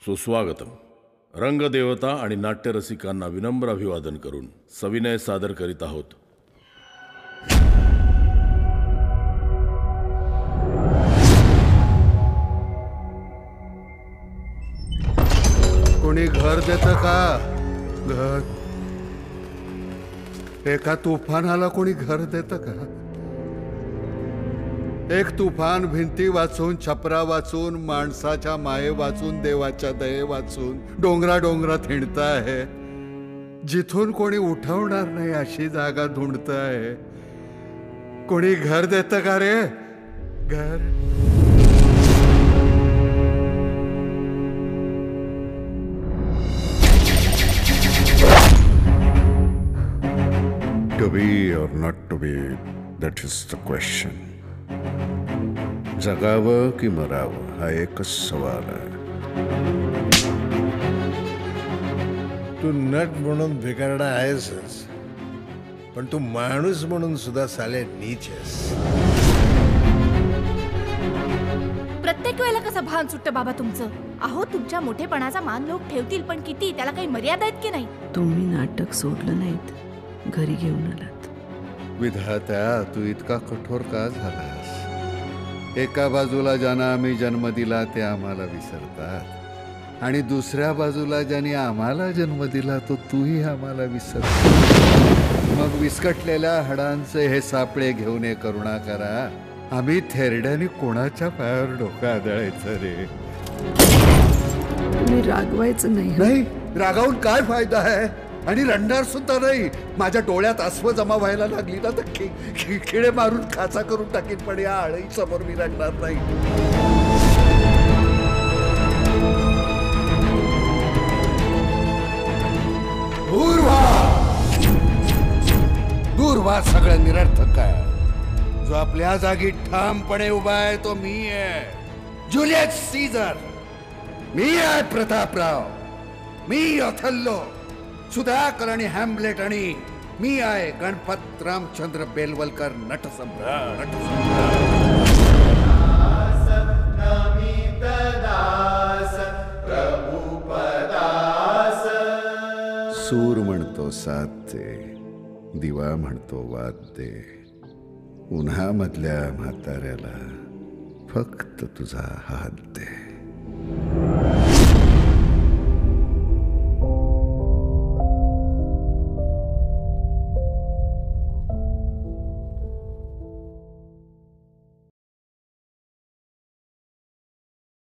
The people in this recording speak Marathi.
सुस्वागतम. रंगदेवता आणि नाट्यरसिकांना विनम्र अभिवादन करून सविनय सादर करीत आहोत. कोणी घर देतं का? घर एका तुफानाला कोणी घर देतं का? एक तुफान भिंती वाचून, छपरा वाचून, माणसाच्या माये वाचून, देवाच्या दये वाचून डोंगरा डोंगरात हिंडत आहे. जिथून कोणी उठवणार नाही अशी जागा धुंडत आहे. कोणी घर देतं का रे? घर To be or not to be, that is the question. जगावं की मरावं हा एकच सवाल आहे. तू नट म्हणून भिकारडा आहेसच, पण तू माणूस म्हणून सुद्धा साले नीच आहेस. प्रत्येक वेळेला कसं भान सुटतं बाबा तुमचं. अहो, तुमच्या मोठेपणाचा मान लोक ठेवतील, पण किती? त्याला काही मर्यादा आहेत की नाही? तुम्ही नाटक सोडलं नाहीत, घरी घेऊन आलात. विधात्या, तू इतका कठोर का झालास? एका बाजूला ज्यांना आम्ही जन्म दिला ते आम्हाला विसरतात, आणि दुसऱ्या बाजूला ज्यांनी आम्हाला जन्म दिला तो तूही आम्हाला विसरतो. मग विस्कटलेल्या हाडांचे हे सापळे घेऊन ये करुणाकरा. आम्ही थेरड्याने कोणाच्या पायावर डोकं आदळायचं रे? तुम्ही रागवायचं नाही. नाही, रागावून काय फायदा आहे? आणि रडणार सुद्धा नाही. माझ्या डोळ्यात अस्व जमा व्हायला लागली ना तर खिळे मारून खाचा करून टाकीन, पण या आळई समोर मी रडणार नाही. दूर व्हा सगळं निरर्थक आहे. जो आपल्या जागी ठामपणे उभा आहे तो मी आहे, जुलियस सीझर. मी आहे प्रतापराव. मी ऑथेल्लो, सुधाकर आणि हॅम्लेट, आणि मी आहे गणपत रामचंद्र बेलवलकर, नटसम्राट. सूर म्हणतो साथ दे, दिवा म्हणतो वाद दे, उन्हामधल्या म्हाताऱ्याला फक्त तुझा हात दे.